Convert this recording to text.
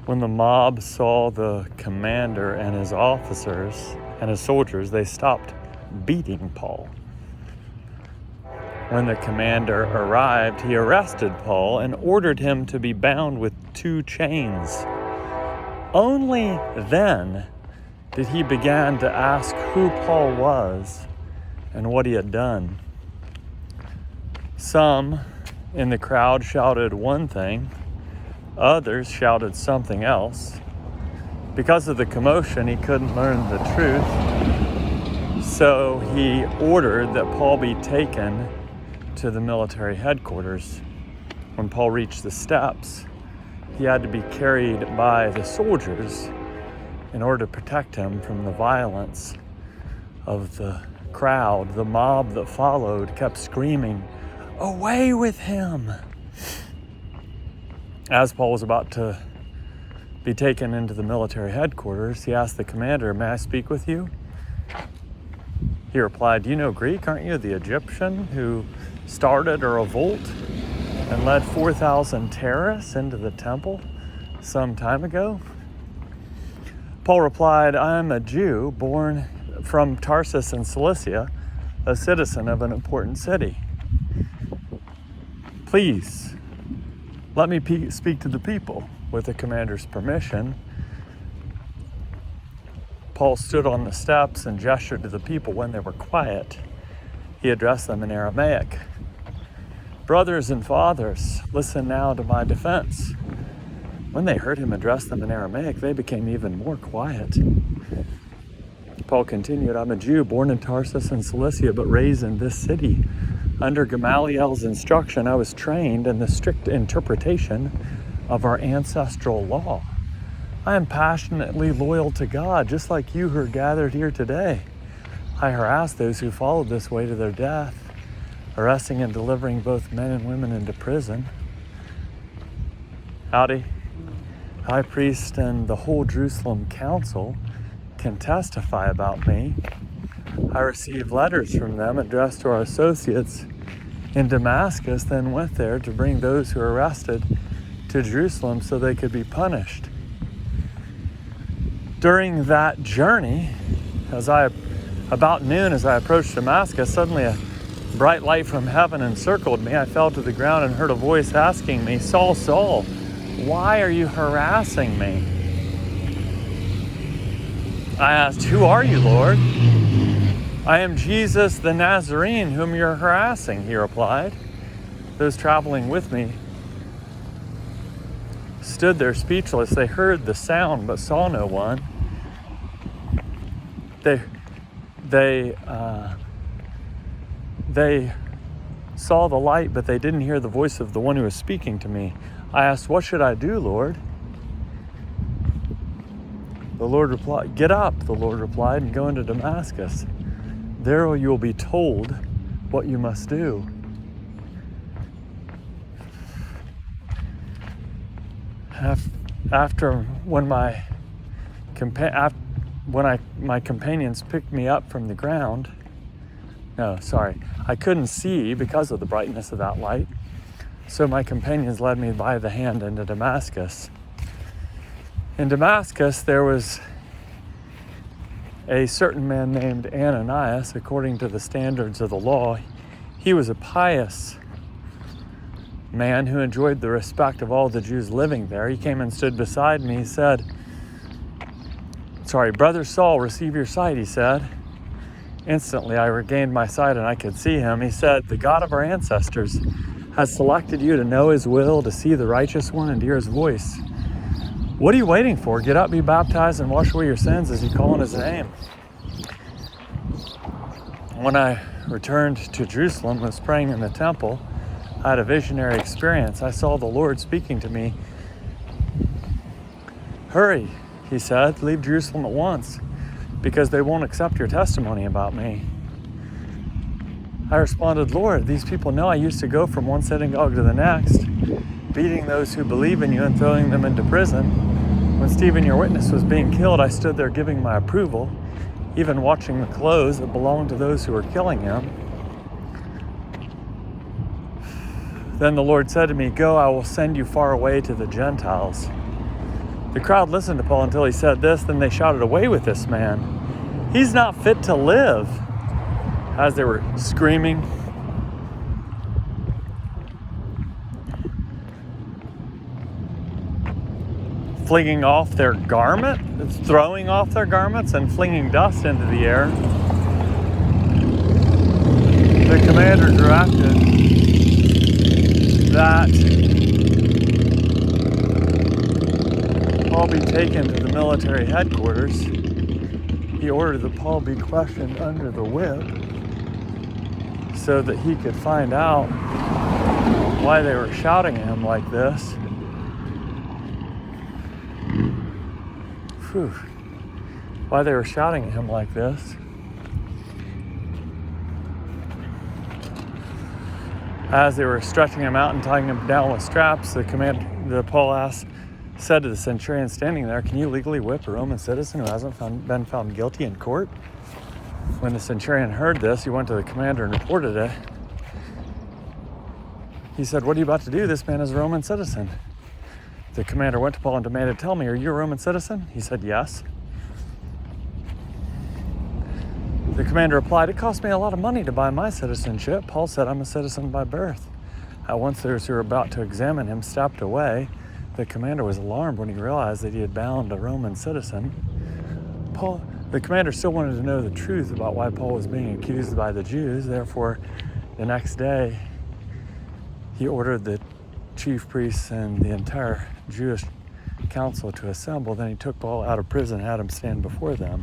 When the mob saw the commander and his officers and his soldiers, they stopped beating Paul. When the commander arrived, he arrested Paul and ordered him to be bound with 2 chains. Only then did he begin to ask who Paul was and what he had done. Some in the crowd shouted one thing, others shouted something else. Because of the commotion, he couldn't learn the truth, so he ordered that Paul be taken to the military headquarters. When Paul reached the steps, he had to be carried by the soldiers in order to protect him from the violence of the crowd. The mob that followed kept screaming, "Away with him!" As Paul was about to be taken into the military headquarters, he asked the commander, "May I speak with you?" He replied, "Do you know Greek? Aren't you the Egyptian who started a revolt and led 4,000 terrorists into the temple some time ago?" Paul replied, "I am a Jew born from Tarsus in Cilicia, a citizen of an important city. Please, let me speak to the people." With the commander's permission, Paul stood on the steps and gestured to the people. When they were quiet, he addressed them in Aramaic. "Brothers and fathers, listen now to my defense." When they heard him address them in Aramaic, they became even more quiet. Paul continued, "I'm a Jew born in Tarsus in Cilicia, but raised in this city. Under Gamaliel's instruction, I was trained in the strict interpretation of our ancestral law. I am passionately loyal to God, just like you who are gathered here today. I harassed those who followed this way to their death, arresting and delivering both men and women into prison. Howdy. High priest and the whole Jerusalem council can testify about me. I received letters from them addressed to our associates in Damascus, then went there to bring those who were arrested to Jerusalem so they could be punished. During that journey, about noon, as I approached Damascus, suddenly a bright light from heaven encircled me. I fell to the ground and heard a voice asking me, 'Saul, Saul, why are you harassing me?' I asked, 'Who are you, Lord?' 'I am Jesus the Nazarene, whom you're harassing,' he replied. Those traveling with me stood there speechless. They heard the sound but saw no one. They saw the light, but they didn't hear the voice of the one who was speaking to me. I asked, 'What should I do, Lord?' The Lord replied, 'Get up,' the Lord replied, 'and go into Damascus. There you will be told what you must do.' When my companions picked me up from the ground, I couldn't see because of the brightness of that light. So my companions led me by the hand into Damascus. In Damascus, there was a certain man named Ananias, according to the standards of the law. He was a pious man who enjoyed the respect of all the Jews living there. He came and stood beside me. He said, "Brother Saul, receive your sight," he said. Instantly, I regained my sight and I could see him. He said, "The God of our ancestors has selected you to know his will, to see the righteous one, and to hear his voice. What are you waiting for? Get up, be baptized, and wash away your sins as you call on his name." When I returned to Jerusalem and was praying in the temple, I had a visionary experience. I saw the Lord speaking to me. "Hurry," he said, "leave Jerusalem at once, because they won't accept your testimony about me." I responded, "Lord, these people know I used to go from one synagogue to the next, beating those who believe in you and throwing them into prison. When Stephen, your witness, was being killed, I stood there giving my approval, even watching the clothes that belonged to those who were killing him." Then the Lord said to me, "Go, I will send you far away to the Gentiles. The crowd listened to Paul until he said this, then they shouted, "Away with this man! He's not fit to live!" As they were screaming, flinging off their throwing off their garments and flinging dust into the air, the commander directed that Paul be taken to the military headquarters. He ordered that Paul be questioned under the whip so that he could find out why they were shouting at him like this. Why they were shouting at him like this. As they were stretching him out and tying him down with straps, Paul said to the centurion standing there, "Can you legally whip a Roman citizen who hasn't been found guilty in court?" When the centurion heard this, he went to the commander and reported it. He said, "What are you about to do? This man is a Roman citizen." The commander went to Paul and demanded, "Tell me, are you a Roman citizen?" He said, "Yes." The commander replied, "It cost me a lot of money to buy my citizenship." Paul said, "I'm a citizen by birth." At once those who were about to examine him stepped away. The commander was alarmed when he realized that he had bound a Roman citizen. The commander still wanted to know the truth about why Paul was being accused by the Jews. Therefore, the next day, he ordered the chief priests and the entire Jewish council to assemble. Then he took Paul out of prison and had him stand before them.